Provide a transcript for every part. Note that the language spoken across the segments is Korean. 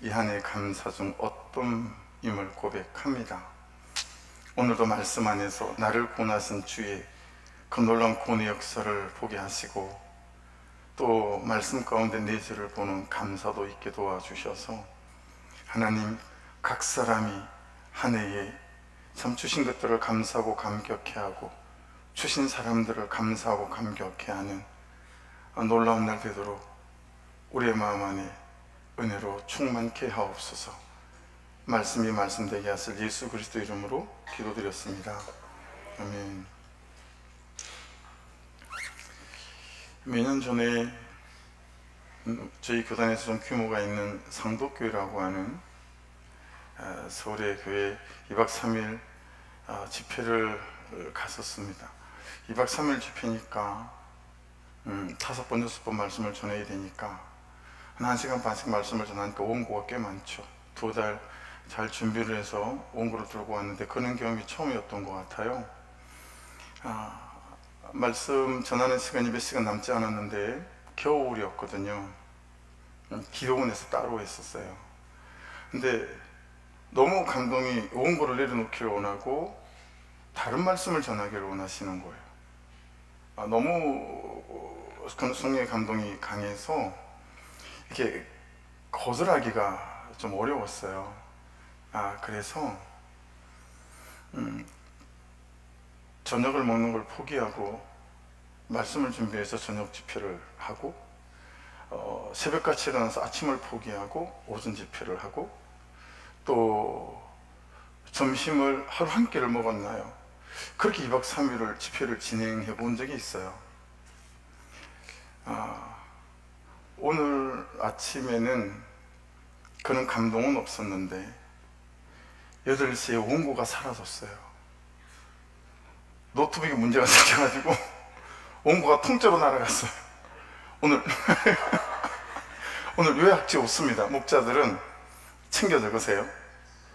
이 한 해 감사 중 어떤 임을 고백합니다. 오늘도 말씀 안에서 나를 구원하신 주의 그 놀라운 구원의 역사를 보게 하시고, 또 말씀 가운데 내 죄를 보는 감사도 있게 도와주셔서 하나님, 각 사람이 한 해에 참 주신 것들을 감사하고 감격해하고 주신 사람들을 감사하고 감격해하는 놀라운 날 되도록 우리의 마음 안에 은혜로 충만케 하옵소서. 말씀이 말씀되게 하실 예수 그리스도 이름으로 기도드렸습니다. 아멘. 몇 년 전에 저희 교단에서 좀 규모가 있는 상도교회라고 하는 서울의 교회 2박 3일 집회를 갔었습니다. 2박 3일 집회니까 5번, 6번 말씀을 전해야 되니까 한 1시간 반씩 말씀을 전하니까 원고가 꽤 많죠. 2달 잘 준비를 해서 원고를 들고 왔는데 그런 경험이 처음이었던 것 같아요. 말씀 전하는 시간이 몇 시간 남지 않았는데 겨울이었거든요. 기도원에서 따로 했었어요. 근데 너무 감동이, 원고를 내려놓기를 원하고 다른 말씀을 전하기를 원하시는 거예요. 너무 성령의 감동이 강해서 이렇게 거절하기가 좀 어려웠어요. 그래서 저녁을 먹는 걸 포기하고 말씀을 준비해서 저녁 집회를 하고, 새벽같이 일어나서 아침을 포기하고 오전 집회를 하고, 또 점심을 하루 한 끼를 먹었나요? 그렇게 2박 3일을 집회를 진행해 본 적이 있어요. 오늘 아침에는 그런 감동은 없었는데 8시에 원고가 사라졌어요. 노트북에 문제가 생겨가지고 원고가 통째로 날아갔어요. 오늘 오늘 요약지 없습니다. 목자들은 챙겨 적으세요.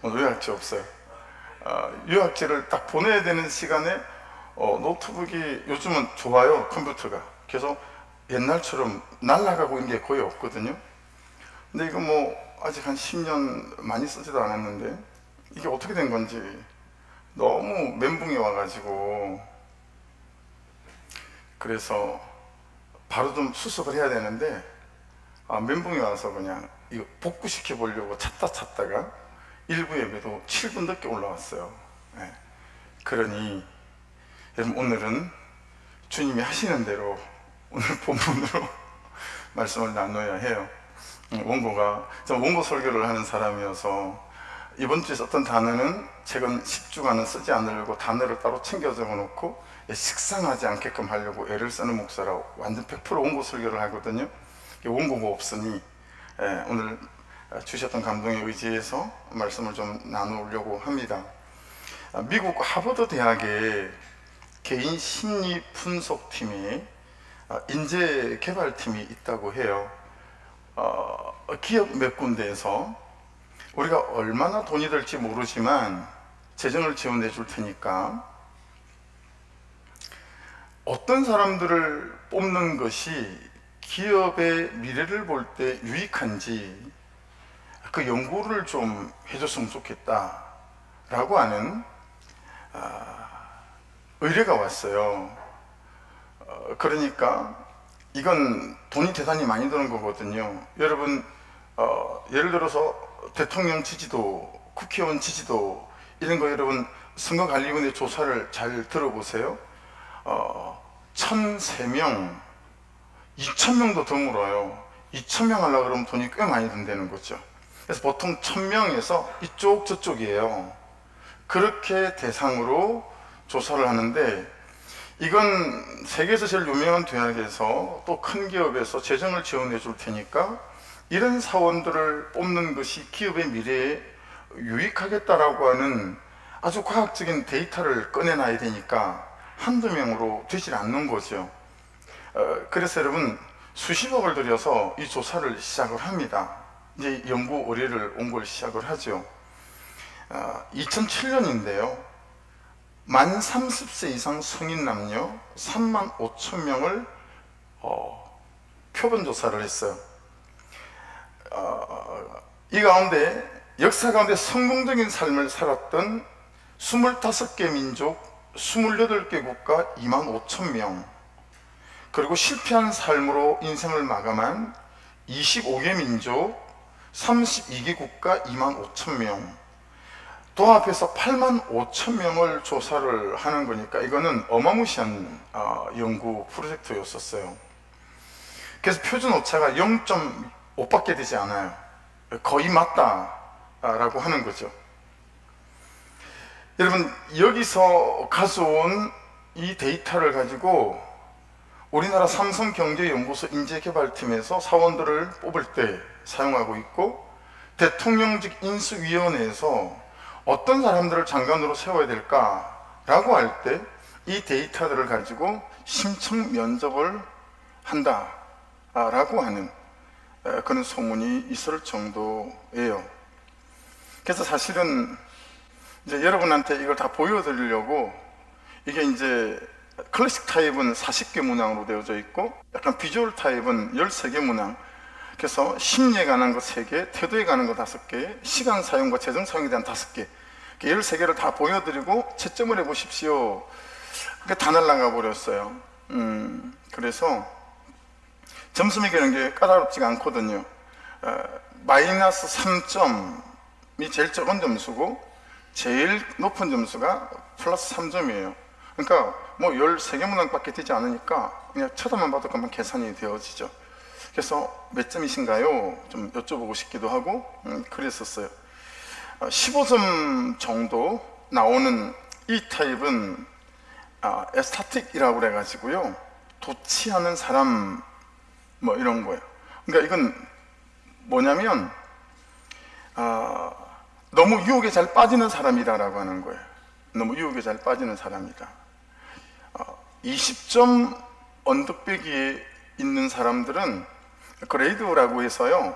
오늘 요약지 없어요. 요약지를 딱 보내야 되는 시간에 노트북이 요즘은 좋아요, 컴퓨터가. 그래서 옛날처럼 날아가고 있는 게 거의 없거든요. 근데 이거 아직 한 10년 많이 쓰지도 않았는데 이게 어떻게 된 건지 너무 멘붕이 와가지고, 그래서 바로 좀 수습을 해야 되는데 멘붕이 와서 그냥 이거 복구시켜 보려고 찾다가 일부 예배도 7분 늦게 올라왔어요. 네. 그러니 여러분, 오늘은 주님이 하시는 대로 오늘 본문으로 말씀을 나눠야 해요. 원고가, 전 원고 설교를 하는 사람이어서 이번 주에 썼던 단어는 최근 10주간은 쓰지 않으려고 단어를 따로 챙겨 적어놓고 식상하지 않게끔 하려고 애를 쓰는 목사라 완전 100% 원고 설교를 하거든요. 원고가 없으니 오늘 주셨던 감동에 의지해서 말씀을 좀 나누려고 합니다. 미국 하버드 대학의 개인 심리 분석팀에 인재 개발팀이 있다고 해요. 기업 몇 군데에서 우리가 얼마나 돈이 들지 모르지만 재정을 지원해 줄 테니까 어떤 사람들을 뽑는 것이 기업의 미래를 볼 때 유익한지 그 연구를 좀 해줬으면 좋겠다 라고 하는 의뢰가 왔어요. 그러니까 이건 돈이 대단히 많이 드는 거거든요. 여러분, 예를 들어서 대통령 지지도, 국회의원 지지도 이런 거 여러분 선거관리위원회 조사를 잘 들어보세요. 1,003명, 2,000명도 더 물어요. 2,000명 하려고 그러면 돈이 꽤 많이 든다는 거죠. 그래서 보통 1,000명에서 이쪽 저쪽이에요. 그렇게 대상으로 조사를 하는데, 이건 세계에서 제일 유명한 대학에서 또 큰 기업에서 재정을 지원해 줄 테니까 이런 사원들을 뽑는 것이 기업의 미래에 유익하겠다라고 하는 아주 과학적인 데이터를 꺼내놔야 되니까 한두 명으로 되질 않는 거죠. 그래서 여러분, 수십억을 들여서 이 조사를 시작을 합니다. 이제 연구 의뢰를 온 걸 시작을 하죠. 2007년인데요. 만 30세 이상 성인 남녀 3만 5천 명을 표본 조사를 했어요. 이 가운데 역사 가운데 성공적인 삶을 살았던 25개 민족, 28개 국가 25,000명, 그리고 실패한 삶으로 인생을 마감한 25개 민족, 32개 국가 25,000명, 도합해서 85,000명을 조사를 하는 거니까 이거는 어마무시한 연구 프로젝트였었어요. 그래서 표준 오차가 0.5밖에 되지 않아요. 거의 맞다라고 하는 거죠. 여러분, 여기서 가져온 이 데이터를 가지고 우리나라 삼성경제연구소 인재개발팀에서 사원들을 뽑을 때 사용하고 있고, 대통령직 인수위원회에서 어떤 사람들을 장관으로 세워야 될까라고 할 때 이 데이터들을 가지고 신청 면접을 한다라고 하는 그런 소문이 있을 정도예요. 그래서 사실은 이제 여러분한테 이걸 다 보여드리려고, 이게 이제 클래식 타입은 40개 문항으로 되어져 있고, 약간 비주얼 타입은 13개 문항, 그래서 심리에 관한 거 3개, 태도에 관한 거 5개, 시간 사용과 재정 사용에 대한 5개, 13개를 다 보여드리고 채점을 해보십시오. 그게 다 날아가 버렸어요. 그래서 점수 매기는 게 까다롭지가 않거든요. 마이너스 3점이 제일 적은 점수고, 제일 높은 점수가 플러스 3점이에요. 그러니까 뭐 13개 문항밖에 되지 않으니까 그냥 쳐다만 봐도 금방 계산이 되어지죠. 그래서 몇 점이신가요? 좀 여쭤보고 싶기도 하고 그랬었어요. 15점 정도 나오는 이 타입은 에스타틱이라고 그래가지고요, 좋지 않은 사람 뭐 이런 거예요. 그러니까 이건 뭐냐면 너무 유혹에 잘 빠지는 사람이다라고 하는 거예요. 너무 유혹에 잘 빠지는 사람이다. 20점 언덕배기에 있는 사람들은 그레이드라고 해서요,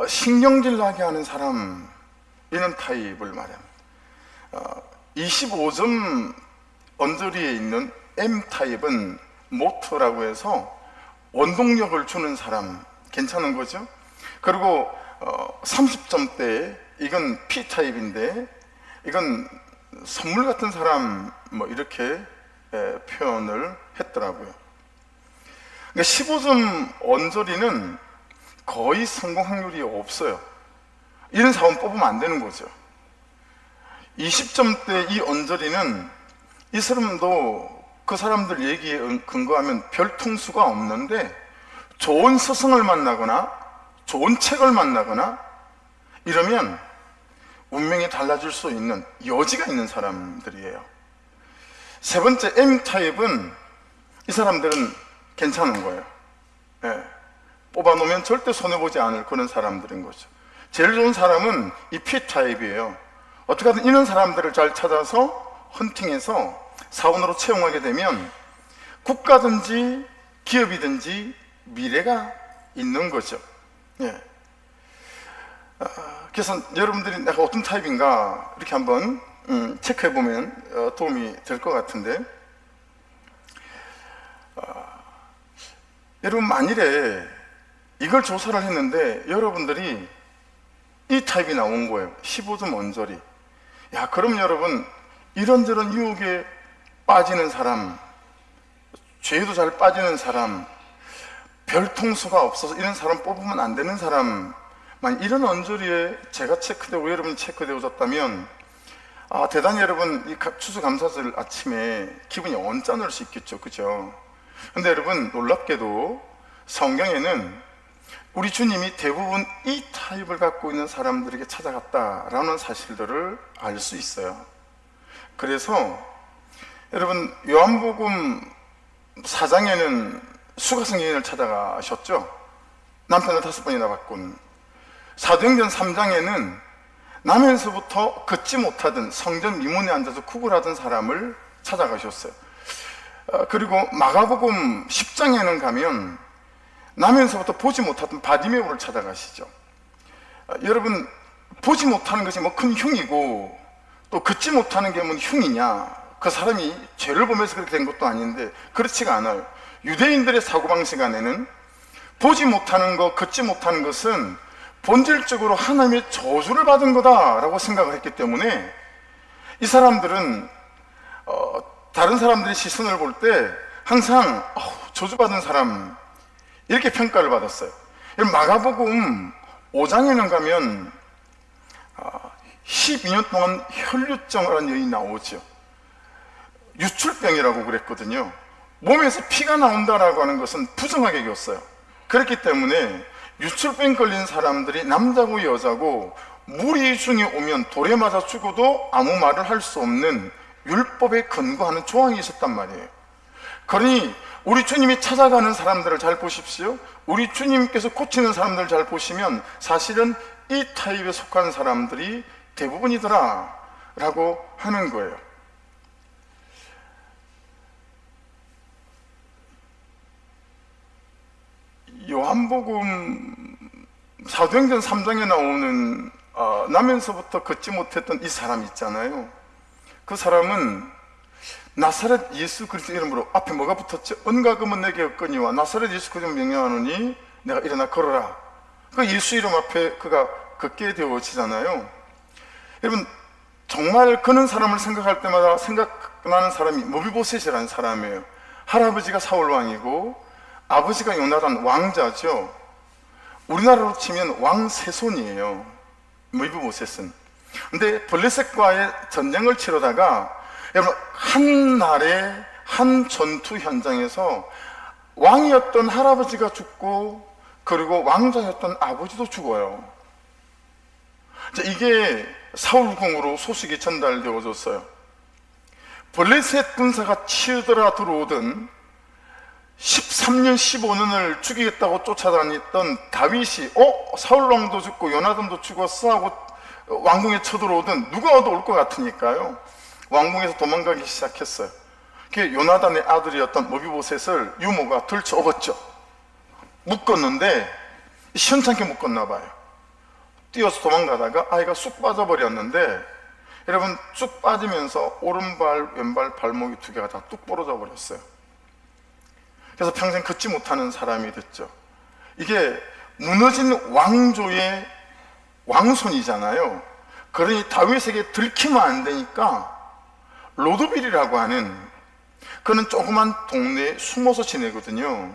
신경질 나게 하는 사람, 이런 타입을 말합니다. 25점 언저리에 있는 M타입은 모터라고 해서 원동력을 주는 사람, 괜찮은 거죠? 그리고 30점대 이건 P타입인데 이건 선물 같은 사람, 뭐 이렇게 표현을 했더라고요. 그러니까 15점 언저리는 거의 성공 확률이 없어요. 이런 사원 뽑으면 안 되는 거죠. 20점대 이 언저리는 이 사람도 그 사람들 얘기에 근거하면 별 통수가 없는데, 좋은 스승을 만나거나 좋은 책을 만나거나 이러면 운명이 달라질 수 있는 여지가 있는 사람들이에요. 세 번째 M타입은 이 사람들은 괜찮은 거예요. 뽑아놓으면 절대 손해보지 않을 그런 사람들인 거죠. 제일 좋은 사람은 이 P타입이에요. 어떻게 하든 이런 사람들을 잘 찾아서 헌팅해서 사원으로 채용하게 되면 국가든지 기업이든지 미래가 있는 거죠. 그래서 여러분들이 내가 어떤 타입인가 이렇게 한번 체크해 보면 도움이 될 것 같은데, 여러분 만일에 이걸 조사를 했는데 여러분들이 이 타입이 나온 거예요. 15점 언저리. 야, 그럼 여러분 이런저런 유혹에 빠지는 사람, 죄도 잘 빠지는 사람, 별 통수가 없어서 이런 사람 뽑으면 안 되는 사람, 이런 언저리에 제가 체크되고 여러분이 체크되어졌다면 대단히 여러분 이 추수감사절 아침에 기분이 언짢을 수 있겠죠, 그죠? 근데 여러분 놀랍게도 성경에는 우리 주님이 대부분 이 타입을 갖고 있는 사람들에게 찾아갔다라는 사실들을 알 수 있어요. 그래서 여러분 요한복음 4장에는 수가성 여인을 찾아가셨죠. 남편을 5번이나 바꾼. 사도행전 3장에는 나면서부터 걷지 못하던 성전 미문에 앉아서 구걸하던 사람을 찾아가셨어요. 그리고 마가복음 10장에는 가면 나면서부터 보지 못하던 바디메오를 찾아가시죠. 여러분 보지 못하는 것이 뭐 큰 흉이고 또 걷지 못하는 게 뭐 흉이냐, 그 사람이 죄를 보면서 그렇게 된 것도 아닌데 그렇지가 않아요. 유대인들의 사고방식 안에는 보지 못하는 것, 걷지 못하는 것은 본질적으로 하나님의 저주를 받은 거다라고 생각을 했기 때문에 이 사람들은 다른 사람들의 시선을 볼 때 항상 저주받은 사람 이렇게 평가를 받았어요. 마가복음 5장에는 가면 12년 동안 혈류증이라는 여인이 나오죠. 유출병이라고 그랬거든요. 몸에서 피가 나온다라고 하는 것은 부정하게 여겼어요. 그렇기 때문에 유출병 걸린 사람들이 남자고 여자고 무리 중에 오면 돌에 맞아 죽어도 아무 말을 할 수 없는 율법에 근거하는 조항이 있었단 말이에요. 그러니 우리 주님이 찾아가는 사람들을 잘 보십시오. 우리 주님께서 고치는 사람들을 잘 보시면 사실은 이 타입에 속한 사람들이 대부분이더라 라고 하는 거예요. 요한복음 사도행전 3장에 나오는 나면서부터 걷지 못했던 이 사람 있잖아요. 그 사람은 나사렛 예수 그리스도 이름으로 앞에 뭐가 붙었죠? 은과금은 내게 없거니와 나사렛 예수 그리스도 명령하노니 내가 일어나 걸어라. 그 예수 이름 앞에 그가 걷게 되어지잖아요. 여러분, 정말 그런 사람을 생각할 때마다 생각나는 사람이 모비보셋이라는 사람이에요. 할아버지가 사울왕이고 아버지가 요나단 왕자죠. 우리나라로 치면 왕 세손이에요, 모비보셋은. 근데 블레셋과의 전쟁을 치르다가 여러분, 한 날에 한 전투 현장에서 왕이었던 할아버지가 죽고 그리고 왕자였던 아버지도 죽어요. 이게 사울궁으로 소식이 전달되어졌어요. 블레셋 군사가 치어들어 들어오던 13년 15년을 죽이겠다고 쫓아다녔던 다윗이 사울왕도 죽고 요나단도 죽었어 하고 왕궁에 쳐들어오던 누가 와도 올 것 같으니까요, 왕궁에서 도망가기 시작했어요. 요나단의 아들이었던 모비보셋을 유모가 들쳐 업었죠. 묶었는데 시원찮게 묶었나 봐요. 뛰어서 도망가다가 아이가 쑥 빠져버렸는데, 여러분, 쭉 빠지면서 오른발 왼발 발목이 두 개가 다 뚝 부러져 버렸어요. 그래서 평생 걷지 못하는 사람이 됐죠. 이게 무너진 왕조의 왕손이잖아요. 그러니 다윗에게 들키면 안 되니까 로드빌이라고 하는, 그는 조그만 동네에 숨어서 지내거든요.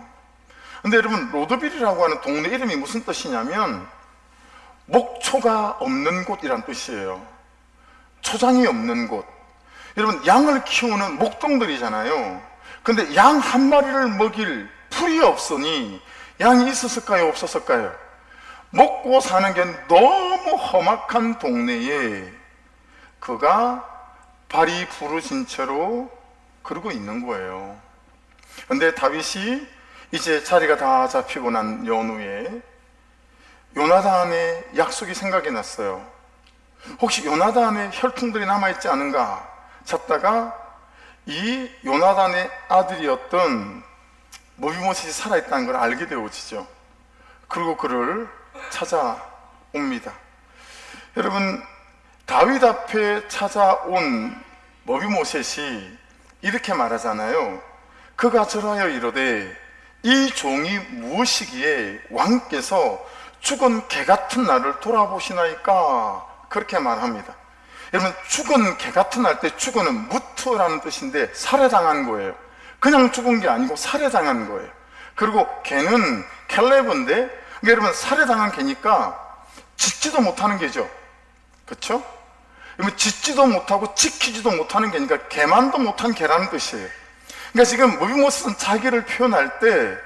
근데 여러분, 로드빌이라고 하는 동네 이름이 무슨 뜻이냐면 목초가 없는 곳이란 뜻이에요. 초장이 없는 곳. 여러분, 양을 키우는 목동들이잖아요. 근데 양 한 마리를 먹일 풀이 없으니 양이 있었을까요, 없었을까요? 먹고 사는 게 너무 험악한 동네에 그가 발이 부러진 채로 그러고 있는 거예요. 근데 다윗이 이제 자리가 다 잡히고 난 연후에 요나단의 약속이 생각이 났어요. 혹시 요나단의 혈통들이 남아있지 않은가 찾다가 이 요나단의 아들이었던 모비보셋이 살아있다는 걸 알게 되어지죠. 그리고 그를 찾아옵니다. 여러분, 다윗 앞에 찾아온 모비보셋이 이렇게 말하잖아요. 그가 절하여 이르되 이 종이 무엇이기에 왕께서 죽은 개 같은 나를 돌아보시나이까, 그렇게 말합니다. 여러분, 죽은 개 같은 날 때 죽은은 무트라는 뜻인데 살해당한 거예요. 그냥 죽은 게 아니고 살해당한 거예요. 그리고 개는 켈레브인데, 그러니까 여러분, 살해당한 개니까 짖지도 못하는 개죠. 그렇죠? 여러분, 짖지도 못하고 지키지도 못하는 개니까 개만도 못한 개라는 뜻이에요. 그러니까 지금 모비보셋은 자기를 표현할 때,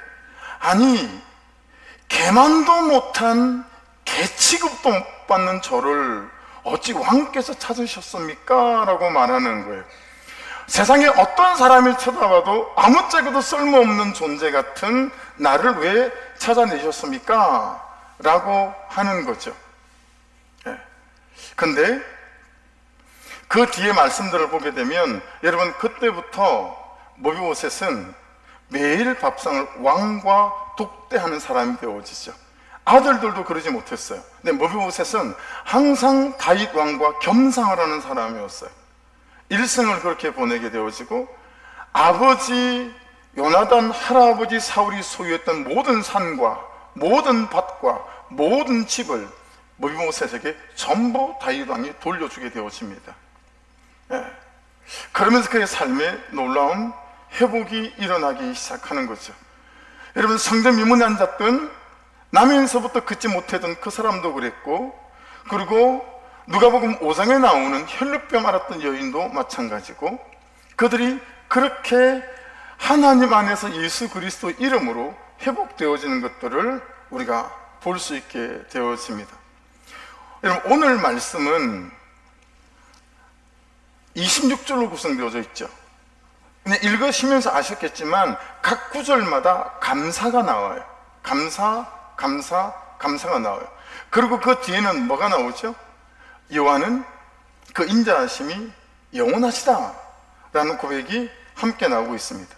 아니, 개만도 못한 개 취급도 못 받는 저를 어찌 왕께서 찾으셨습니까? 라고 말하는 거예요. 세상에 어떤 사람이 쳐다봐도 아무짝에도 쓸모없는 존재 같은 나를 왜 찾아내셨습니까? 라고 하는 거죠. 근데 그 뒤에 말씀들을 보게 되면 여러분, 그때부터 모비보셋은 매일 밥상을 왕과 독대하는 사람이 되어지죠. 아들들도 그러지 못했어요. 근데 모비보셋은 항상 다윗 왕과 겸상을 하는 사람이었어요. 일생을 그렇게 보내게 되어지고, 아버지 요나단 할아버지 사울이 소유했던 모든 산과 모든 밭과 모든 집을 모비보셋에게 전부 다윗 왕이 돌려주게 되어집니다. 예. 그러면서 그의 삶에 놀라운 회복이 일어나기 시작하는 거죠. 여러분, 성전 미문에 앉았던 남에서부터 긋지 못하던 그 사람도 그랬고, 그리고 누가복음 5장에 나오는 혈루병 앓았던 여인도 마찬가지고, 그들이 그렇게 하나님 안에서 예수 그리스도 이름으로 회복되어지는 것들을 우리가 볼 수 있게 되어집니다. 여러분, 오늘 말씀은 26절로 구성되어져 있죠. 그냥 읽으시면서 아셨겠지만 각 구절마다 감사가 나와요. 감사가 나와요. 그리고 그 뒤에는 뭐가 나오죠? 여호와는 그 인자하심이 영원하시다 라는 고백이 함께 나오고 있습니다.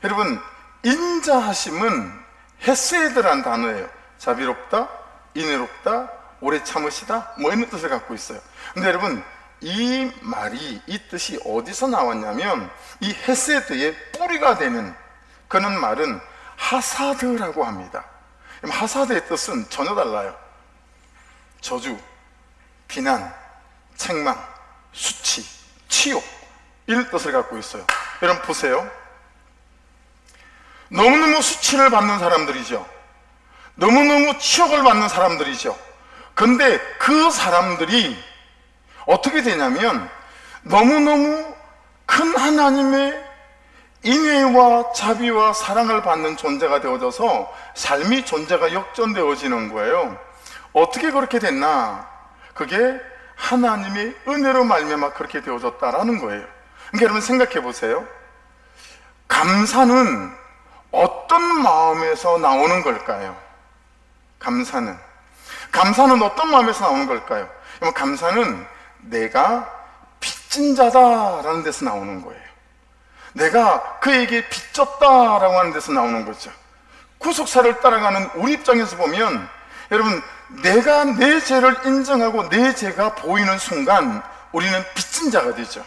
여러분, 인자하심은 헤세드라는 단어예요. 자비롭다, 인애롭다, 오래 참으시다, 뭐 이런 뜻을 갖고 있어요. 근데 여러분, 이 말이, 이 뜻이 어디서 나왔냐면 이 헤세드의 뿌리가 되는 그런 말은 하사드라고 합니다. 하사드의 뜻은 전혀 달라요. 저주, 비난, 책망, 수치, 치욕, 이런 뜻을 갖고 있어요. 여러분 보세요. 너무너무 수치를 받는 사람들이죠. 너무너무 치욕을 받는 사람들이죠. 근데 그 사람들이 어떻게 되냐면 너무너무 큰 하나님의 인애와 자비와 사랑을 받는 존재가 되어져서 삶이 존재가 역전되어지는 거예요. 어떻게 그렇게 됐나? 그게 하나님의 은혜로 말미암아 그렇게 되어졌다라는 거예요. 그러니까 여러분 생각해 보세요. 감사는 어떤 마음에서 나오는 걸까요? 감사는 어떤 마음에서 나오는 걸까요? 감사는 내가 빚진 자다라는 데서 나오는 거예요. 내가 그에게 빚졌다라고 하는 데서 나오는 거죠. 구속사를 따라가는 우리 입장에서 보면 여러분, 내가 내 죄를 인정하고 내 죄가 보이는 순간 우리는 빚진 자가 되죠.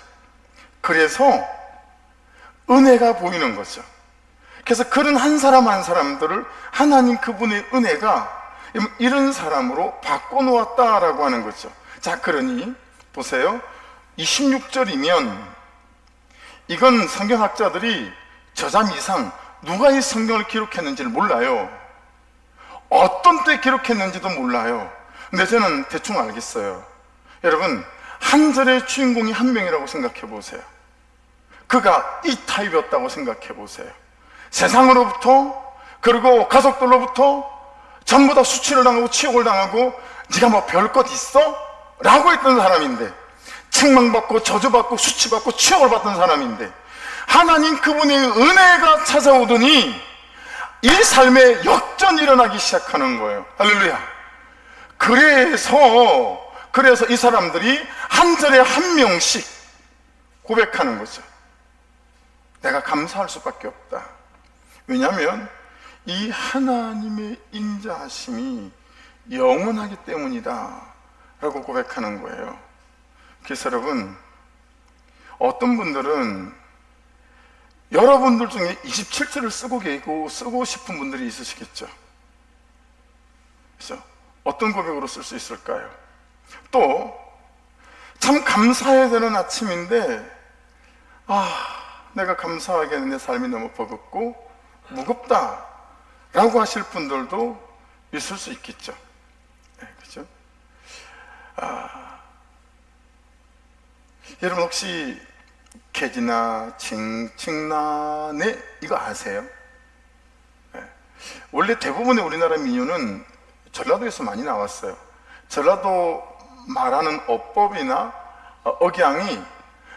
그래서 은혜가 보이는 거죠. 그래서 그런 한 사람 한 사람들을 하나님 그분의 은혜가 이런 사람으로 바꿔놓았다라고 하는 거죠. 자, 그러니 보세요. 26절이면 이건 성경학자들이 저잠 이상 누가 이 성경을 기록했는지를 몰라요. 어떤 때 기록했는지도 몰라요. 근데 저는 대충 알겠어요. 여러분, 한 절의 주인공이 한 명이라고 생각해 보세요. 그가 이 타입이었다고 생각해 보세요. 세상으로부터, 그리고 가족들로부터 전부 다 수치를 당하고 치욕을 당하고 네가 뭐 별것 있어? 라고 했던 사람인데, 책망받고 저주받고 수치받고 치욕을 받던 사람인데, 하나님 그분의 은혜가 찾아오더니 이 삶에 역전이 일어나기 시작하는 거예요. 할렐루야. 그래서 이 사람들이 한 절에 한 명씩 고백하는 거죠. 내가 감사할 수밖에 없다. 왜냐하면 이 하나님의 인자하심이 영원하기 때문이다 라고 고백하는 거예요. 그래서 여러분, 어떤 분들은 여러분들 중에 27절을 쓰고 싶은 분들이 있으시겠죠. 그렇죠? 어떤 고백으로 쓸 수 있을까요? 또 참 감사해야 되는 아침인데 내가 감사하게 내 삶이 너무 버겁고 무겁다 라고 하실 분들도 있을 수 있겠죠. 네, 그렇죠? 여러분 혹시 개지나 칭칭나네 이거 아세요? 네. 원래 대부분의 우리나라 민요는 전라도에서 많이 나왔어요. 전라도 말하는 어법이나 억양이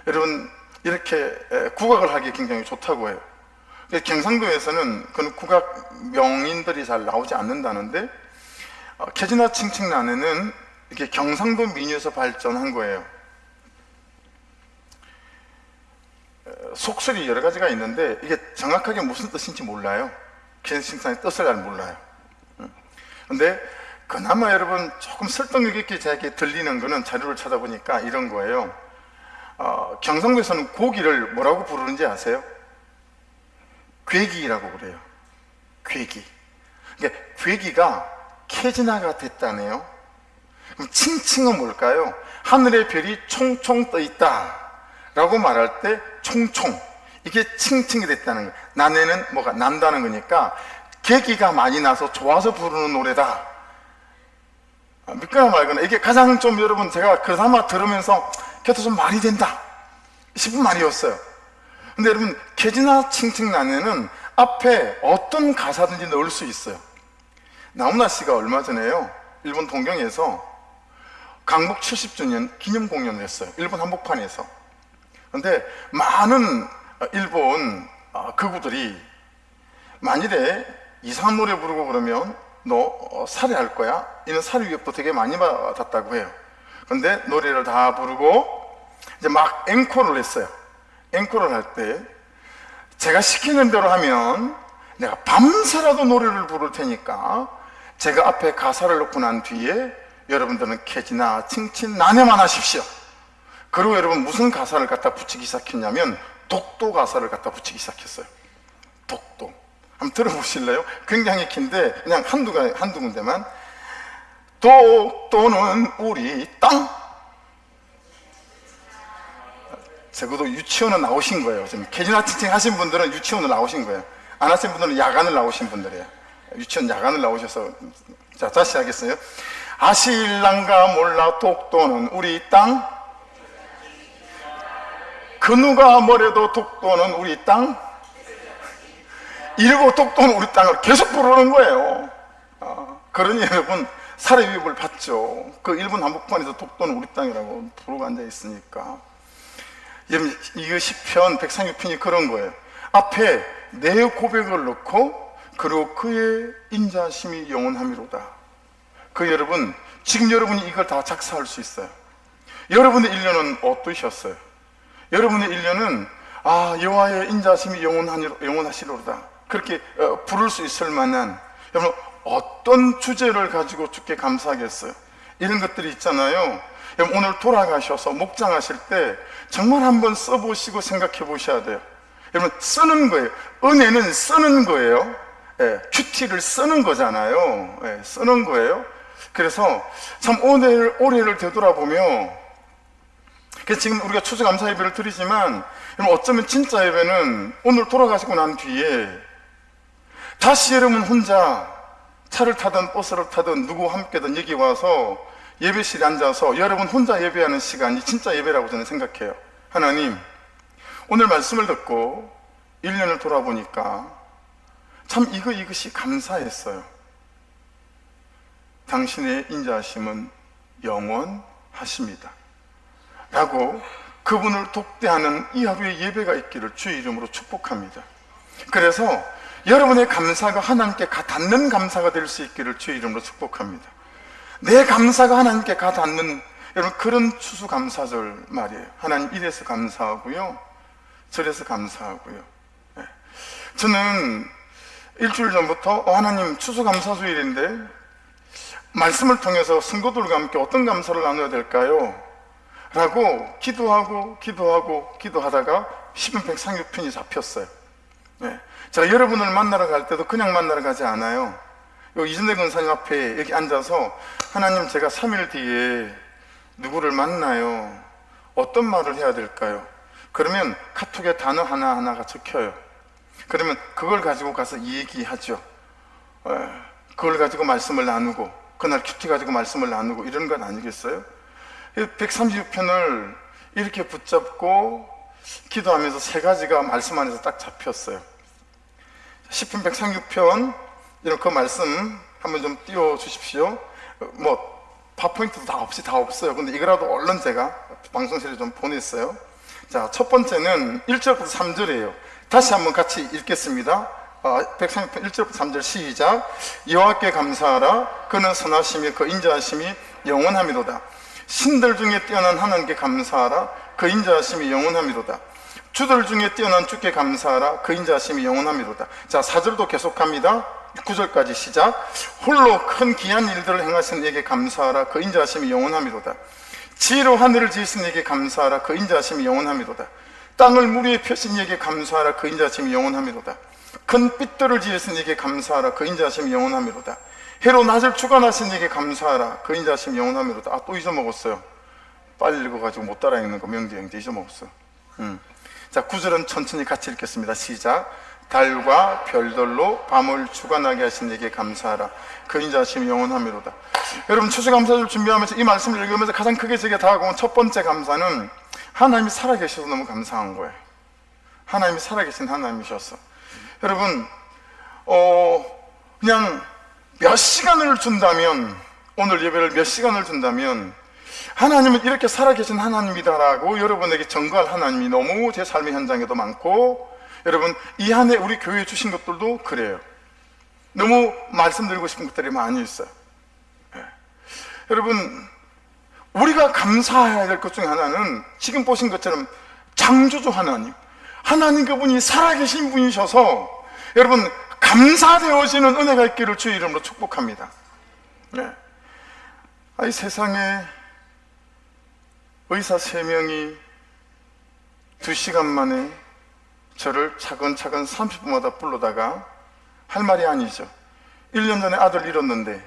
여러분 이렇게 국악을 하기에 굉장히 좋다고 해요. 경상도에서는 그런 국악 명인들이 잘 나오지 않는다는데 개지나 칭칭나네는 이렇게 경상도 민요에서 발전한 거예요. 속설이 여러 가지가 있는데 이게 정확하게 무슨 뜻인지 몰라요. 개지칭칭나네 뜻을 잘 몰라요. 근데 그나마 여러분 조금 설득력 있게 제게 들리는 거는 자료를 찾아보니까 이런 거예요. 경상도에서는 고기를 뭐라고 부르는지 아세요? 괴기라고 그래요. 괴기. 그러니까 괴기가 캐지나가 됐다네요. 그럼 칭칭은 뭘까요? 하늘의 별이 총총 떠 있다 라고 말할 때 총총, 이게 칭칭이 됐다는 거예요. 난에는 뭐가 난다는 거니까 계기가 많이 나서 좋아서 부르는 노래다. 믿거나 말거나 이게 가장 좀 여러분 제가 그나마 들으면서 그래도 좀 말이 된다 싶은 말이었어요. 근데 여러분 캐지나 칭칭 난에는 앞에 어떤 가사든지 넣을 수 있어요. 나훈아 씨가 얼마 전에요 일본 동경에서 강복 70주년 기념 공연을 했어요. 일본 한복판에서. 근데 많은 일본 극우들이 만일에 이상한 노래 부르고 그러면 너 살해할 거야? 이런 살해 위협도 되게 많이 받았다고 해요. 근데 노래를 다 부르고 이제 막 앵콜을 했어요. 앵콜을 할 때 제가 시키는 대로 하면 내가 밤새라도 노래를 부를 테니까 제가 앞에 가사를 넣고 난 뒤에 여러분들은 캐지나 칭칭 난에만 하십시오. 그리고 여러분 무슨 가사를 갖다 붙이기 시작했냐면 독도 가사를 갖다 붙이기 시작했어요. 독도. 한번 들어보실래요? 굉장히 긴데 그냥 한두 군데만. 독도는 우리 땅. 적어도 유치원은 나오신 거예요. 지금 캐지나 칭칭 하신 분들은 유치원을 나오신 거예요. 안 하신 분들은 야간을 나오신 분들이에요. 유치원 야간을 나오셔서. 자, 다시 하겠어요. 아실랑가 몰라 독도는 우리 땅. 그 누가 뭐래도 독도는 우리 땅. 이러고 독도는 우리 땅을 계속 부르는 거예요. 그러니 여러분 살해 위협을 받죠. 그 일본 한복판에서 독도는 우리 땅이라고 부르고 앉아 있으니까. 여러분 이거 시편 136편이 그런 거예요. 앞에 내 고백을 넣고 그리고 그의 인자심이 영원함이로다. 그 여러분 지금 여러분이 이걸 다 작사할 수 있어요. 여러분의 1년은 어떠셨어요? 여러분의 1년은 여호와의 인자심이 영원하시로다 그렇게 부를 수 있을 만한 여러분 어떤 주제를 가지고 주께 감사하겠어요? 이런 것들이 있잖아요. 여러분 오늘 돌아가셔서 목장하실 때 정말 한번 써보시고 생각해 보셔야 돼요. 여러분 쓰는 거예요. 은혜는 쓰는 거예요. 큐티를 쓰는 거잖아요. 쓰는 거예요. 그래서 참 올해를 되돌아보며 그래서 지금 우리가 추수감사 예배를 드리지만 어쩌면 진짜 예배는 오늘 돌아가시고 난 뒤에 다시 여러분 혼자 차를 타든 버스를 타든 누구와 함께든 여기 와서 예배실에 앉아서 여러분 혼자 예배하는 시간이 진짜 예배라고 저는 생각해요. 하나님 오늘 말씀을 듣고 1년을 돌아보니까 참 이것이 감사했어요. 당신의 인자하심은 영원하십니다 라고 그분을 독대하는 이 하루의 예배가 있기를 주의 이름으로 축복합니다. 그래서 여러분의 감사가 하나님께 가 닿는 감사가 될 수 있기를 주의 이름으로 축복합니다. 내 감사가 하나님께 가 닿는 여러분 그런 추수감사절 말이에요. 하나님 이래서 감사하고요 저래서 감사하고요. 저는 일주일 전부터 하나님 추수감사주일인데 말씀을 통해서 성도들과 함께 어떤 감사를 나눠야 될까요? 라고 기도하다가 시편 136편이 잡혔어요. 제가 여러분을 만나러 갈 때도 그냥 만나러 가지 않아요. 이준대 권사님 앞에 여기 앉아서 하나님 제가 3일 뒤에 누구를 만나요. 어떤 말을 해야 될까요? 그러면 카톡에 단어 하나하나가 적혀요. 그러면 그걸 가지고 가서 얘기하죠. 그걸 가지고 말씀을 나누고 그날 큐티 가지고 말씀을 나누고 이런 건 아니겠어요? 136편을 이렇게 붙잡고 기도하면서 세 가지가 말씀 안에서 딱 잡혔어요. 시편 136편 이런 그 말씀 한번 좀 띄워주십시오. 파포인트도 다 없어요. 근데 이거라도 얼른 제가 방송실에 좀 보냈어요. 자, 첫 번째는 1절부터 3절이에요. 다시 한번 같이 읽겠습니다. 136편 1절부터 3절 시작. 여호와께 감사하라. 그는 선하심이 그 인자하심이 영원함이로다. 신들 중에 뛰어난 하나님께 감사하라. 그 인자하심이 영원함이로다. 주들 중에 뛰어난 주께 감사하라. 그 인자하심이 영원함이로다. 자, 4절도 계속합니다. 9절까지 시작. 홀로 큰 귀한 일들을 행하신 이에게 감사하라. 그 인자하심이 영원함이로다. 지혜로 하늘을 지으신 이에게 감사하라. 그 인자하심이 영원함이로다. 땅을 물 위에 펴신 이에게 감사하라. 그 인자하심이 영원함이로다. 큰 빛들을 지으신 이에게 감사하라. 그 인자하심이 영원함이로다. 해로 낮을 주관하신 이에게 감사하라. 그 인자하심 영원하미로다. 또 잊어먹었어요. 빨리 읽어가지고 못 따라 읽는 거 명제 잊어먹었어. 자, 9절은 천천히 같이 읽겠습니다. 시작. 달과 별들로 밤을 주관하게 하신 이에게 감사하라. 그 인자하심 영원하미로다. 여러분, 추수감사절 준비하면서 이 말씀을 읽으면서 가장 크게 제게 다가온 첫 번째 감사는 하나님이 살아계셔서 너무 감사한 거예요. 하나님이 살아계신 하나님이셨어. 여러분, 그냥 몇 시간을 준다면, 오늘 예배를 몇 시간을 준다면 하나님은 이렇게 살아계신 하나님이다라고 여러분에게 증거할 하나님이 너무 제 삶의 현장에도 많고, 여러분 이 한 해 우리 교회에 주신 것들도 그래요. 너무 말씀드리고 싶은 것들이 많이 있어요. 네. 여러분, 우리가 감사해야 될 것 중에 하나는 지금 보신 것처럼 창조주 하나님 그분이 살아계신 분이셔서 여러분 감사되어지는 은혜가 있기를 주의 이름으로 축복합니다. 네. 이 세상에 의사 3명이 2시간 만에 저를 차근차근 30분마다 불러다가 할 말이 아니죠. 1년 전에 아들 잃었는데,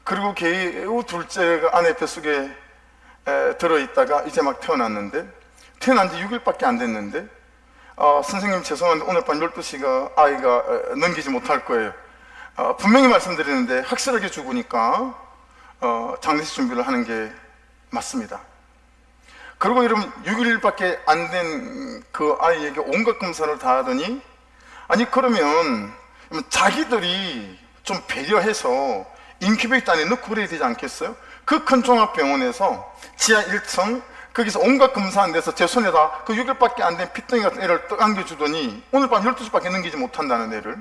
그리고 개우 둘째가 아내 뱃속에 들어있다가 이제 막 태어났는데, 태어난 지 6일밖에 안 됐는데, 선생님 죄송한데 오늘 밤 12시가 아이가 넘기지 못할 거예요. 분명히 말씀드리는데 확실하게 죽으니까 장례식 준비를 하는 게 맞습니다. 그리고 여러분 6일밖에 안 된 그 아이에게 온갖 검사를 다 하더니, 아니 그러면 자기들이 좀 배려해서 인큐베이터 안에 넣고 그래야 되지 않겠어요? 그 큰 종합병원에서 지하 1층 거기서 온갖 검사한 데서 제 손에다 그 6일밖에 안 된 피덩이 같은 애를 떡 안겨주더니 오늘 밤 12시밖에 넘기지 못한다는 애를.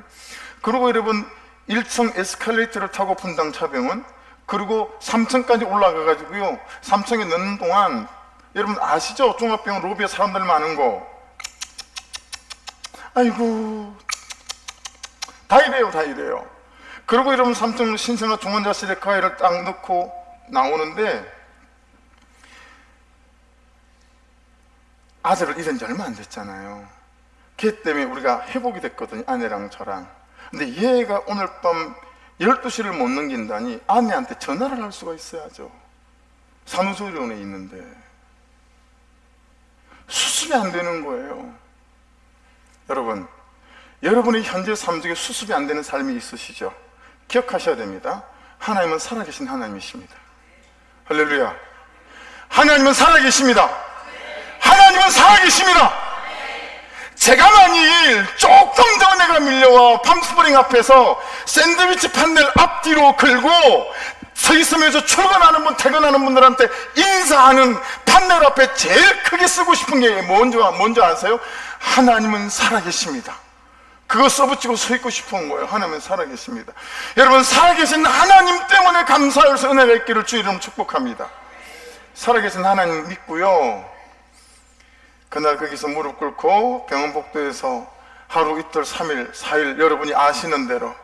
그리고 여러분 1층 에스컬레이터를 타고 분당 차병원, 그리고 3층까지 올라가가지고요 3층에 넣는 동안, 여러분 아시죠? 종합병원 로비에 사람들 많은 거. 아이고 다 이래요. 그리고 여러분 3층 신생아 중환자실에 그 아이를 딱 넣고 나오는데, 아들을 잃은 지 얼마 안 됐잖아요. 걔 때문에 우리가 회복이 됐거든요, 아내랑 저랑. 근데 얘가 오늘 밤 12시를 못 넘긴다니 아내한테 전화를 할 수가 있어야죠. 산후조리원에 있는데 수습이 안 되는 거예요. 여러분, 여러분의 현재 삶 중에 수습이 안 되는 삶이 있으시죠? 기억하셔야 됩니다. 하나님은 살아계신 하나님이십니다. 할렐루야. 하나님은 살아계십니다. 하나님은 살아계십니다. 제가 만일 조금 더 내가 밀려와 팜스프링 앞에서 샌드위치 판넬 앞뒤로 걸고 서 있으면서 출근하는 분, 퇴근하는 분들한테 인사하는 판넬 앞에 제일 크게 쓰고 싶은 게 뭔지 아세요? 하나님은 살아계십니다. 그거 써붙이고 서 있고 싶은 거예요. 하나님은 살아계십니다. 여러분, 살아계신 하나님 때문에 감사해서 은혜가 있기를 주의 이름 축복합니다. 살아계신 하나님 믿고요, 그날 거기서 무릎 꿇고 병원 복도에서 하루, 이틀, 3일, 4일 여러분이 아시는 대로,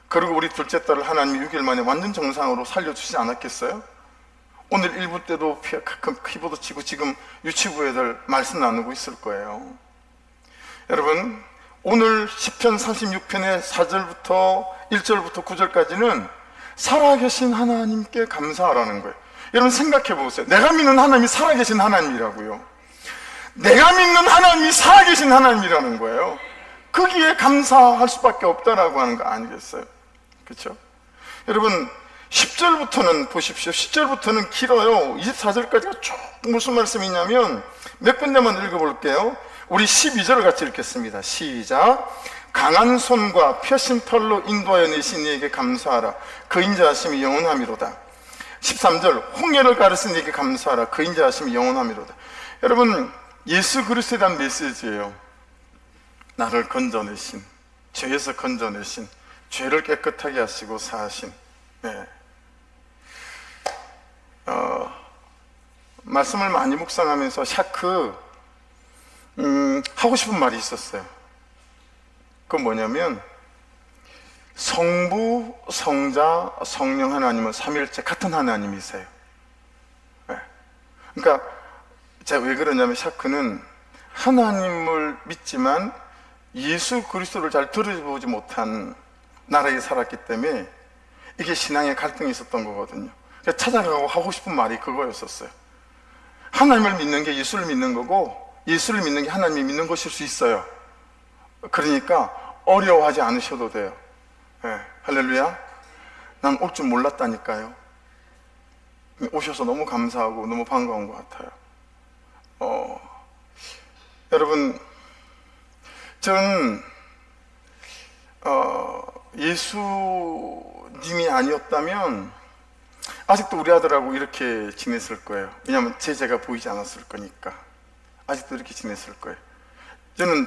그리고 우리 둘째 딸을 하나님이 6일 만에 완전 정상으로 살려주시지 않았겠어요? 오늘 1부 때도 가끔 키보드 치고 지금 유치부 애들 말씀 나누고 있을 거예요. 여러분, 오늘 시편 36편의 4절부터 1절부터 9절까지는 살아계신 하나님께 감사하라는 거예요. 여러분 생각해 보세요. 내가 믿는 하나님이 살아계신 하나님이라고요. 내가 믿는 하나님이 살아계신 하나님이라는 거예요. 거기에 감사할 수밖에 없다라고 하는 거 아니겠어요? 그렇죠? 여러분 10절부터는 보십시오. 10절부터는 길어요. 24절까지가 쭉 무슨 말씀이냐면 몇 군데만 읽어볼게요. 우리 12절을 같이 읽겠습니다. 시작. 강한 손과 펴신 털로 인도하여 내신 이에게 감사하라. 그 인자하심이 영원하미로다. 13절. 홍해를 가르신 이에게 감사하라. 그 인자하심이 영원하미로다. 여러분, 예수 그리스도에 대한 메시지예요. 나를 건져내신, 죄에서 건져내신, 죄를 깨끗하게 하시고 사하신. 네. 말씀을 많이 묵상하면서 샤크 하고 싶은 말이 있었어요. 그건 뭐냐면 성부, 성자, 성령 하나님은 삼위일체 같은 하나님이세요. 네. 그러니까 제가 왜 그러냐면 샤크는 하나님을 믿지만 예수 그리스도를 잘 들어보지 못한 나라에 살았기 때문에 이게 신앙의 갈등이 있었던 거거든요. 찾아가고 하고 싶은 말이 그거였었어요. 하나님을 믿는 게 예수를 믿는 거고, 예수를 믿는 게 하나님이 믿는 것일 수 있어요. 그러니까 어려워하지 않으셔도 돼요. 네, 할렐루야. 난 올 줄 몰랐다니까요. 오셔서 너무 감사하고 너무 반가운 것 같아요. 여러분, 저는 예수님이 아니었다면 아직도 우리 아들하고 이렇게 지냈을 거예요. 왜냐하면 제자가 보이지 않았을 거니까. 아직도 이렇게 지냈을 거예요.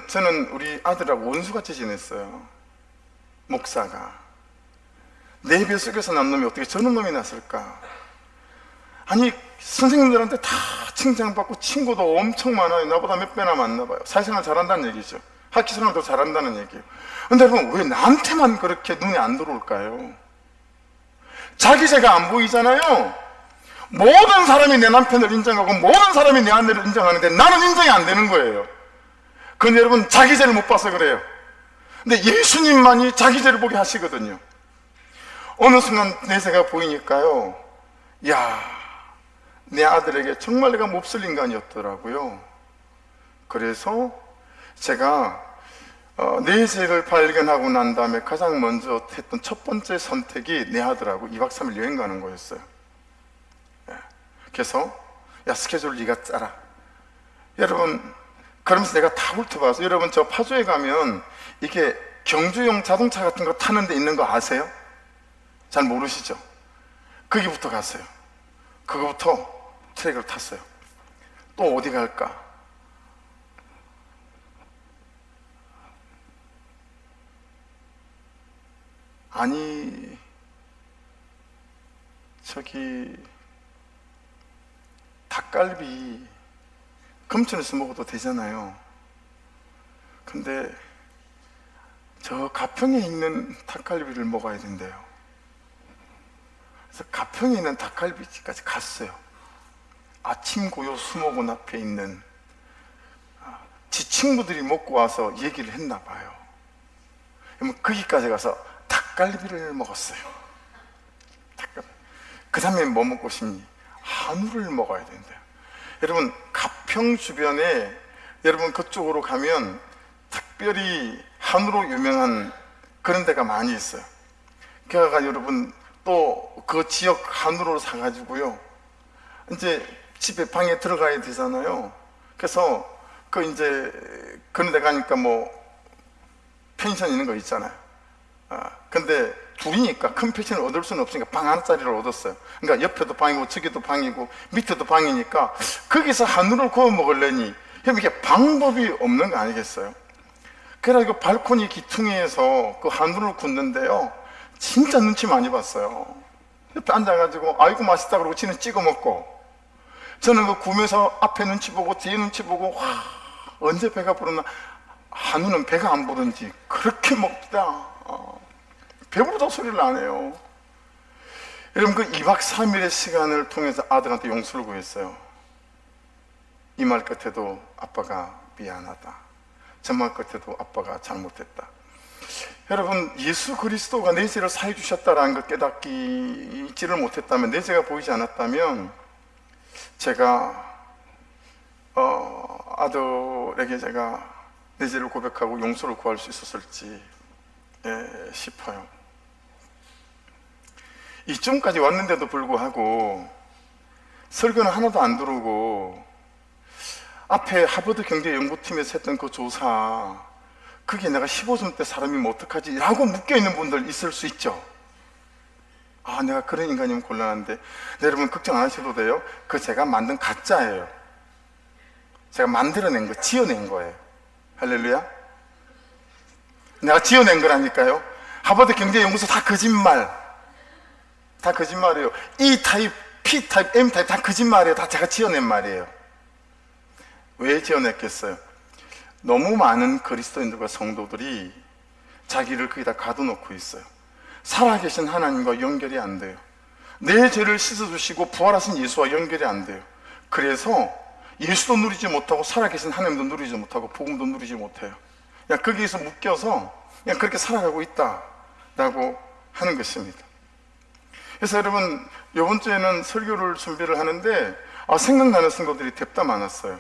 저는 우리 아들하고 원수같이 지냈어요. 목사가. 내 뱃속에서 난 놈이 어떻게 저런 놈이 났을까? 아니, 선생님들한테 다 칭찬받고 친구도 엄청 많아요. 나보다 몇 배나 많나 봐요. 사회생활 잘한다는 얘기죠. 학기생활도 잘한다는 얘기예요. 근데 여러분, 왜 나한테만 그렇게 눈에 안 들어올까요? 자기 죄가 안 보이잖아요. 모든 사람이 내 남편을 인정하고 모든 사람이 내 아내를 인정하는데 나는 인정이 안 되는 거예요. 근데 여러분, 자기 죄를 못 봐서 그래요. 근데 예수님만이 자기 죄를 보게 하시거든요. 어느 순간 내 죄가 보이니까요, 야, 내 아들에게 정말 내가 몹쓸 인간이었더라고요. 그래서 제가 내 죄를 발견하고 난 다음에 가장 먼저 했던 첫 번째 선택이 내 아들하고 2박 3일 여행 가는 거였어요. 그래서 야, 스케줄 네가 짜라. 여러분, 그러면서 내가 다 훑어봐서, 여러분, 저 파주에 가면 이게 경주용 자동차 같은 거 타는 데 있는 거 아세요? 잘 모르시죠? 거기부터 갔어요. 그거부터 트랙을 탔어요. 또 어디 갈까? 아니, 저기 닭갈비 금천에서 먹어도 되잖아요. 근데 저 가평에 있는 닭갈비를 먹어야 된대요. 그래서 가평에 있는 닭갈비집까지 갔어요. 아침 고요 수목원 앞에 있는, 지 친구들이 먹고 와서 얘기를 했나 봐요. 그러면 거기까지 가서 닭갈비를 먹었어요. 그 다음에 뭐 먹고 싶니? 한우를 먹어야 된대요. 여러분, 가평 주변에, 여러분 그쪽으로 가면 특별히 한우로 유명한 그런 데가 많이 있어요. 그러니까 여러분, 또 그 지역 한우를 사가지고요, 이제 집에 방에 들어가야 되잖아요. 그래서 그 이제 그런 데 가니까 뭐 펜션 있는 거 있잖아요. 근데 둘이니까 큰 펜션을 얻을 수는 없으니까 방 하나짜리를 얻었어요. 그러니까 옆에도 방이고 저기도 방이고 밑에도 방이니까 거기서 한우를 구워 먹으려니 그럼 이게 방법이 없는 거 아니겠어요? 그래가지고 발코니 기퉁이에서 그 한우를 굽는데요, 진짜 눈치 많이 봤어요. 옆에 앉아가지고 아이고 맛있다 그러고 지는 찍어 먹고, 저는 그 구면서 앞에 눈치 보고 뒤에 눈치 보고, 와, 언제 배가 부르나. 한우는 배가 안 부른지 그렇게 먹다 배부르다고 소리를 안 해요. 여러분, 그 2박 3일의 시간을 통해서 아들한테 용서를 구했어요. 이 말 끝에도 아빠가 미안하다, 저 말 끝에도 아빠가 잘못했다. 여러분, 예수 그리스도가 내 죄를 사해 주셨다라는 걸 깨닫지를 못했다면, 내 죄가 보이지 않았다면 제가 아들에게 제가 내 죄를 고백하고 용서를 구할 수 있었을지 싶어요. 이쯤까지 왔는데도 불구하고 설교는 하나도 안 들어오고, 앞에 하버드 경제연구팀에서 했던 그 조사, 그게 내가 15점 때 사람이면 어떡하지? 라고 묶여있는 분들 있을 수 있죠. 아, 내가 그런 인간이면 곤란한데. 네, 여러분 걱정 안 하셔도 돼요. 그 제가 만든 가짜예요. 제가 만들어낸 거, 지어낸 거예요. 할렐루야. 내가 지어낸 거라니까요. 하버드 경제연구소 다 거짓말. 다 거짓말이에요. E타입, P타입, M타입 다 거짓말이에요. 다 제가 지어낸 말이에요. 왜 지어냈겠어요? 너무 많은 그리스도인들과 성도들이 자기를 거기다 가둬놓고 있어요. 살아계신 하나님과 연결이 안 돼요. 내 죄를 씻어주시고 부활하신 예수와 연결이 안 돼요. 그래서 예수도 누리지 못하고 살아계신 하나님도 누리지 못하고 복음도 누리지 못해요. 그냥 거기에서 묶여서 그냥 그렇게 살아가고 있다라고 하는 것입니다. 그래서 여러분, 이번 주에는 설교를 준비를 하는데 생각나는 선거들이 뎁다 많았어요.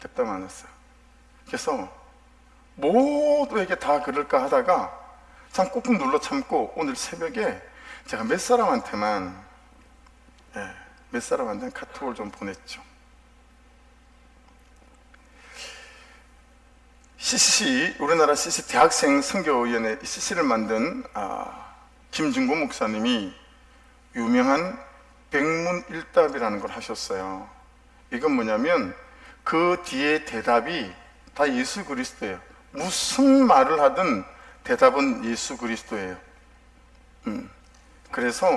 뎁다 많았어요. 그래서 모두에게 다 그럴까 하다가 참 꾹꾹 눌러 참고 오늘 새벽에 제가 몇 사람한테만 카톡을 좀 보냈죠. CCC, 우리나라 CCC 대학생 선교위원회 CCC를 만든 김중곤 목사님이 유명한 백문일답이라는 걸 하셨어요. 이건 뭐냐면 그 뒤에 대답이 다 예수 그리스도예요. 무슨 말을 하든 대답은 예수 그리스도예요. 그래서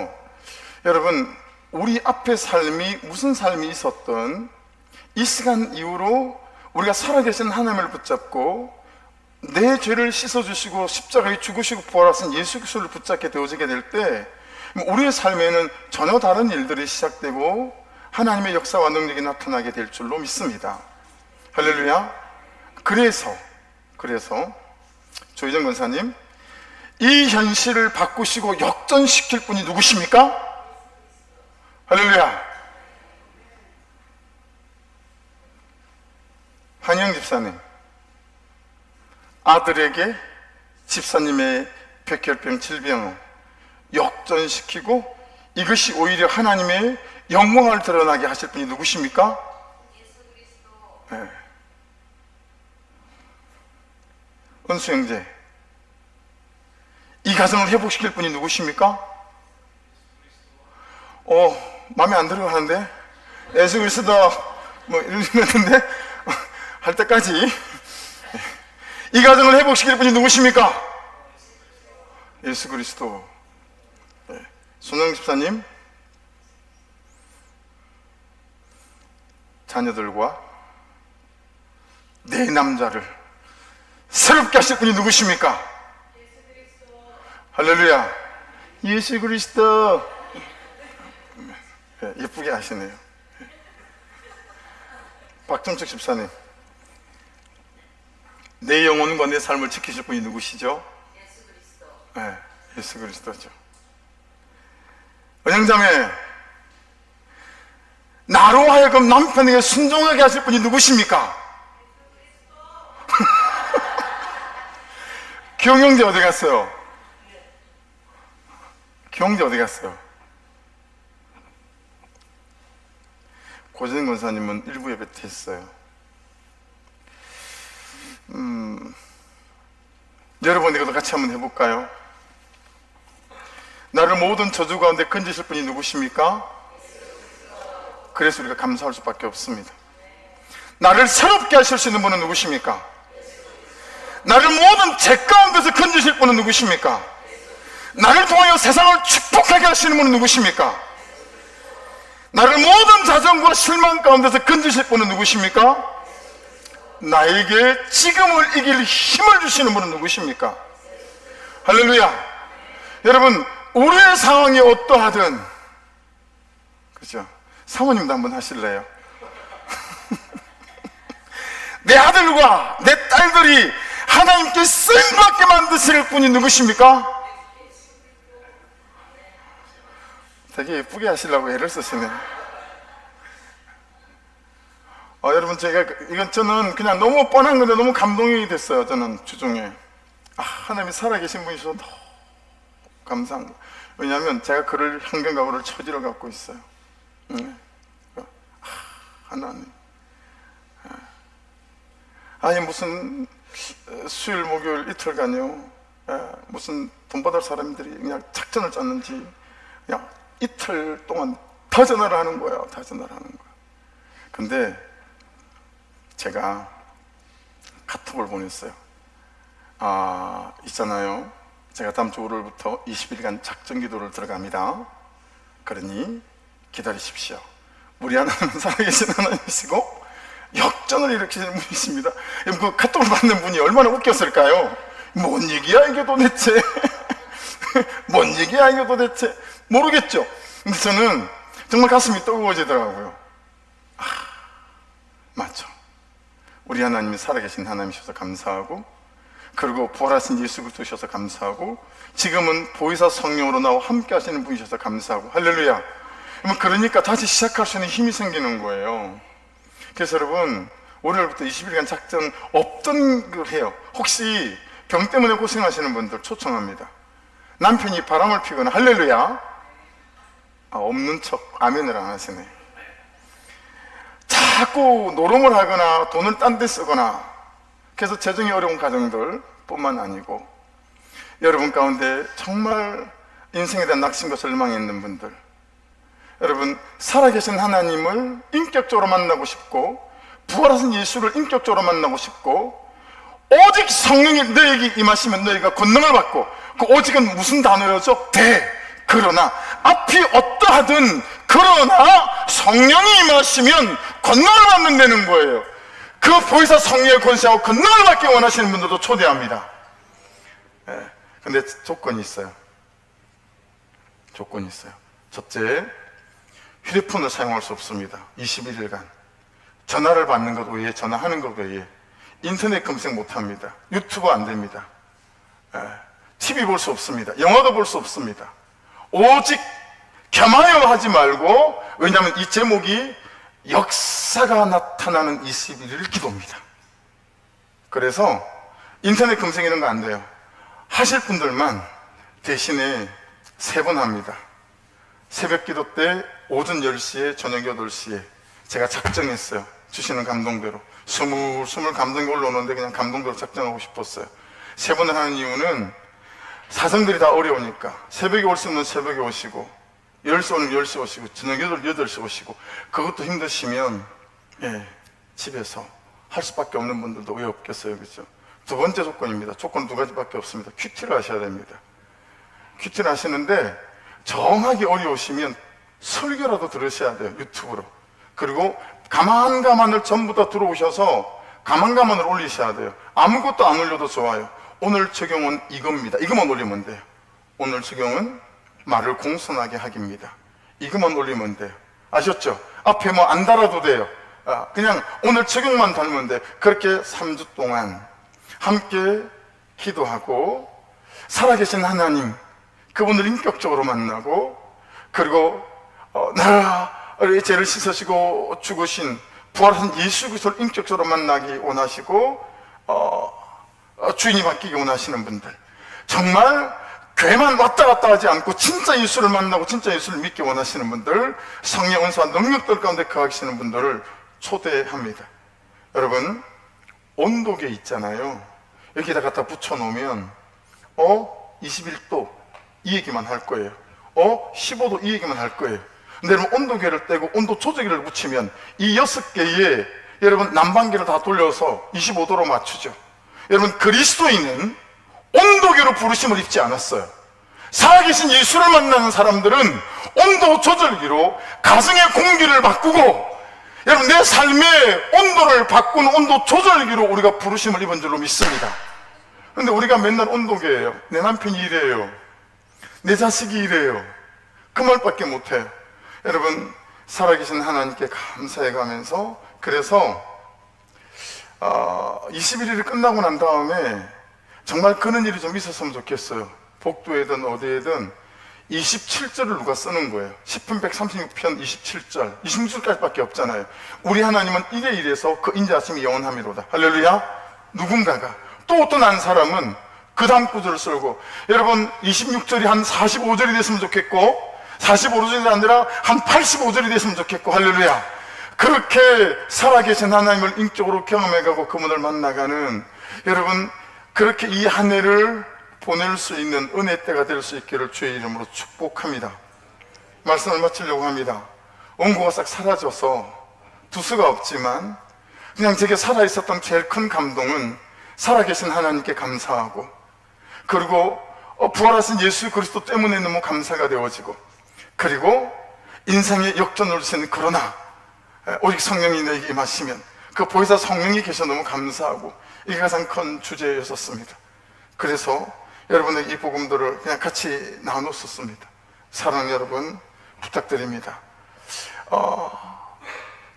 여러분, 우리 앞에 삶이 무슨 삶이 있었던 이 시간 이후로 우리가 살아계신 하나님을 붙잡고 내 죄를 씻어주시고 십자가에 죽으시고 부활하신 예수 그리스도를 붙잡게 되어지게 될 때 우리의 삶에는 전혀 다른 일들이 시작되고 하나님의 역사와 능력이 나타나게 될 줄로 믿습니다. 할렐루야. 그래서 조희정 권사님, 이 현실을 바꾸시고 역전시킬 분이 누구십니까? 할렐루야. 한영 집사님, 아들에게 집사님의 백혈병 질병을 역전시키고 이것이 오히려 하나님의 영광을 드러나게 하실 분이 누구십니까? 예수 그리스도. 네. 은수 형제, 이 가정을 회복시킬 분이 누구십니까? 마음에 안 들어가는데 예수 그리스도 뭐 이러는데 할 때까지 이 가정을 회복시킬 분이 누구십니까? 예수 그리스도. 손영 집사님, 자녀들과 내 남자를 새롭게 하실 분이 누구십니까? 예수 그리스도. 할렐루야. 예수 그리스도. 예쁘게 하시네요. 박정식 집사님, 내 영혼과 내 삶을 지키실 분이 누구시죠? 예수 그리스도. 네, 예수 그리스도죠. 은영자매, 나로 하여금 남편에게 순종하게 하실 분이 누구십니까? 기영형제 어디 갔어요? 기영제 어디 갔어요? 고재진 권사님은 일부 예배 때 했어요. 여러분, 이것도 같이 한번 해볼까요? 나를 모든 저주 가운데 건지실 분이 누구십니까? 그래서 우리가 감사할 수밖에 없습니다. 나를 새롭게 하실 수 있는 분은 누구십니까? 나를 모든 죄 가운데서 건지실 분은 누구십니까? 나를 통하여 세상을 축복하게 하시는 분은 누구십니까? 나를 모든 자정과 실망 가운데서 건지실 분은 누구십니까? 나에게 지금을 이길 힘을 주시는 분은 누구십니까? 할렐루야. 여러분, 우리의 상황이 어떠하든, 그죠? 사모님도 한번 하실래요? 내 아들과 내 딸들이 하나님께 쓰임받게 만드실 분이 누구십니까? 되게 예쁘게 하시려고 애를 쓰시네. 여러분, 저는 그냥 너무 뻔한 건데 너무 감동이 됐어요. 저는 주중에 하나님이 살아계신 분이셔서 너무 감사한 거예요. 왜냐하면 제가 그를 한경가고를 처지로 갖고 있어요. 하나님, 무슨 수요일 목요일 이틀간요, 무슨 돈 받을 사람들이 그냥 작전을 짰는지 그냥 이틀 동안 다 전화를 하는 거예요. 다 전화를 하는 거예요. 근데 제가 카톡을 보냈어요. 있잖아요, 제가 다음 주 월요일부터 20일간 작전 기도를 들어갑니다. 그러니 기다리십시오. 우리 하나님은 살아계신 하나님이시고 역전을 일으키시는 분이십니다. 그 카톡을 받는 분이 얼마나 웃겼을까요? 뭔 얘기야 이게 도대체? 뭔 얘기야 이게 도대체? 모르겠죠. 근데 저는 정말 가슴이 뜨거워지더라고요. 맞죠. 우리 하나님이 살아계신 하나님이셔서 감사하고, 그리고 부활하신 예수 그리스도셔서 감사하고, 지금은 보혜사 성령으로 나와 함께 하시는 분이셔서 감사하고. 할렐루야. 그러니까 다시 시작할 수 있는 힘이 생기는 거예요. 그래서 여러분, 월요일부터 20일간 작전 없던 걸 해요. 혹시 병 때문에 고생하시는 분들 초청합니다. 남편이 바람을 피거나, 할렐루야, 없는 척 아멘을 안 하시네. 자꾸 노름을 하거나 돈을 딴 데 쓰거나, 그래서 재정이 어려운 가정들 뿐만 아니고 여러분 가운데 정말 인생에 대한 낙심과 절망이 있는 분들, 여러분 살아계신 하나님을 인격적으로 만나고 싶고, 부활하신 예수를 인격적으로 만나고 싶고, 오직 성령이 너에게 임하시면 너희가 권능을 받고, 그 오직은 무슨 단어였죠? 그러나, 앞이 어떠하든 그러나 성령이 임하시면 권능을 받는다는 거예요. 그 보혜사 성령의 권세하고 권능을 받기 원하시는 분들도 초대합니다. 근데 조건이 있어요. 조건이 있어요. 첫째, 휴대폰을 사용할 수 없습니다. 21일간 전화를 받는 것 외에, 전화하는 것 외에 인터넷 검색 못합니다. 유튜브 안 됩니다. TV 볼 수 없습니다. 영화도 볼 수 없습니다. 오직 겸하여 하지 말고, 왜냐하면 이 제목이 역사가 나타나는 21일 기도입니다. 그래서 인터넷 검색 이런 거 안 돼요. 하실 분들만 대신에 3번 합니다. 새벽 기도 때 오전 10시에 저녁 8시에 제가 작정했어요. 주시는 감동대로 스물스물 감동이 올라오는데 그냥 감동대로 작정하고 싶었어요. 3번을 하는 이유는 사정들이 다 어려우니까, 새벽에 올 수 있는 새벽에 오시고, 10시 오면 10시 오시고, 저녁 8시 오시고, 그것도 힘드시면 집에서 할 수밖에 없는 분들도 왜 없겠어요, 그렇죠? 두 번째 조건입니다. 조건 2가지밖에 없습니다. 큐티를 하셔야 됩니다. 큐티를 하시는데 정하기 어려우시면 설교라도 들으셔야 돼요, 유튜브로. 그리고 가만가만을 전부 다 들어오셔서 가만가만을 올리셔야 돼요. 아무것도 안 올려도 좋아요. 오늘 적용은 이겁니다. 이것만 올리면 돼요. 오늘 적용은 말을 공손하게 하기입니다. 이것만 올리면 돼요. 아셨죠? 앞에 뭐 안 달아도 돼요. 그냥 오늘 적용만 달면 돼요. 그렇게 3주 동안 함께 기도하고, 살아계신 하나님, 그분을 인격적으로 만나고, 그리고 나의 죄를 씻으시고 죽으신 부활하신 예수 그리스도를 인격적으로 만나기 원하시고, 주인이 바뀌기 원하시는 분들, 정말 교회만 왔다 갔다 하지 않고 진짜 예수를 만나고 진짜 예수를 믿기 원하시는 분들, 성령 은사와 능력들 가운데 거하시는 분들을 초대합니다. 여러분, 온도계 있잖아요. 여기다 갖다 붙여놓으면 21도 이 얘기만 할 거예요. 15도 이 얘기만 할 거예요. 근데 여러분, 온도계를 떼고 온도 조절기를 붙이면 이 6개에 여러분 난방기를 다 돌려서 25도로 맞추죠. 여러분, 그리스도인은 온도계로 부르심을 입지 않았어요. 살아계신 예수를 만나는 사람들은 온도 조절기로 가정의 공기를 바꾸고, 여러분, 내 삶의 온도를 바꾸는 온도 조절기로 우리가 부르심을 입은 줄로 믿습니다. 그런데 우리가 맨날 온도계예요. 내 남편이 이래요, 내 자식이 이래요, 그 말밖에 못해요. 여러분, 살아계신 하나님께 감사해 가면서, 그래서 21일이 끝나고 난 다음에 정말 그런 일이 좀 있었으면 좋겠어요. 복도에든 어디에든 27절을 누가 쓰는 거예요. 10편 136편 27절 26절까지밖에 없잖아요. 우리 하나님은 이래 그 인자하심이 영원하미로다. 할렐루야. 누군가가, 또 어떤 한 사람은 그 다음 구절을 쓰고, 여러분 26절이 한 45절이 됐으면 좋겠고, 45절이 아니라 한 85절이 됐으면 좋겠고, 할렐루야. 그렇게 살아계신 하나님을 인격으로 경험해가고 그분을 만나가는, 여러분, 그렇게 이 한 해를 보낼 수 있는 은혜 때가 될 수 있기를 주의 이름으로 축복합니다. 말씀을 마치려고 합니다. 원고가 싹 사라져서 두수가 없지만, 그냥 제게 살아있었던 제일 큰 감동은 살아계신 하나님께 감사하고, 그리고 부활하신 예수 그리스도 때문에 너무 감사가 되어지고, 그리고 인생의 역전을 주시는, 그러나 오직 성령이 너에게 임하시면 그 보혜사 성령이 계셔 너무 감사하고, 이게 가장 큰 주제였었습니다. 그래서 여러분의 이 복음들을 그냥 같이 나눴었습니다. 사랑하는 여러분, 부탁드립니다.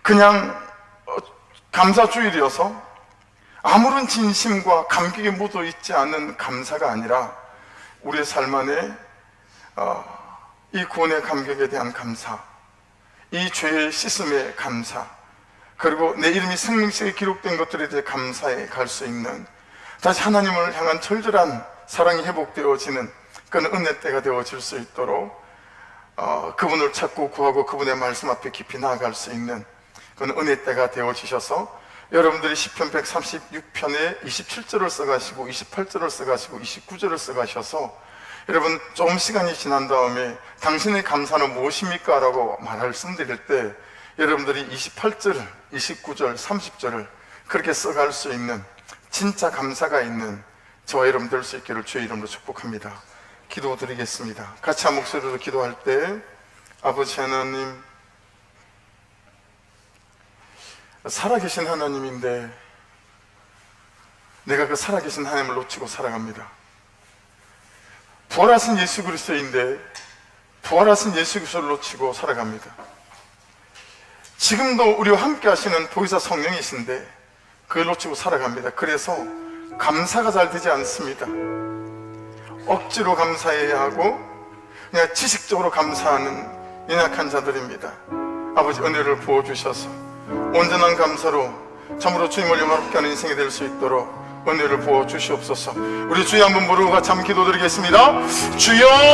그냥 감사주일이어서 아무런 진심과 감격이 묻어 있지 않은 감사가 아니라 우리의 삶 안에 이 구원의 감격에 대한 감사, 이 죄의 씻음의 감사, 그리고 내 이름이 생명책에 기록된 것들에 대해 감사해 갈 수 있는, 다시 하나님을 향한 절절한 사랑이 회복되어지는 그런 은혜 때가 되어질 수 있도록 그분을 찾고 구하고 그분의 말씀 앞에 깊이 나아갈 수 있는 그런 은혜 때가 되어지셔서, 여러분들이 시편 136편에 27절을 써가시고 28절을 써가시고 29절을 써가셔서, 여러분 좀 시간이 지난 다음에 당신의 감사는 무엇입니까? 라고 말씀드릴 때 여러분들이 28절, 29절, 30절을 그렇게 써갈 수 있는 진짜 감사가 있는 저와 여러분 될 수 있기를 주의 이름으로 축복합니다. 기도드리겠습니다. 같이 한 목소리로 기도할 때, 아버지 하나님, 살아계신 하나님인데 내가 그 살아계신 하나님을 놓치고 살아갑니다. 부활하신 예수 그리스도인데 부활하신 예수 그리스도를 놓치고 살아갑니다. 지금도 우리와 함께 하시는 보혜사 성령이신데 그걸 놓치고 살아갑니다. 그래서 감사가 잘 되지 않습니다. 억지로 감사해야 하고 그냥 지식적으로 감사하는 연약한 자들입니다. 아버지, 은혜를 부어주셔서 온전한 감사로 참으로 주님을 영화롭게 하는 인생이 될 수 있도록 은혜를 부어주시옵소서. 우리 주여 한번 부르고 같이 한번 기도드리겠습니다. 주여!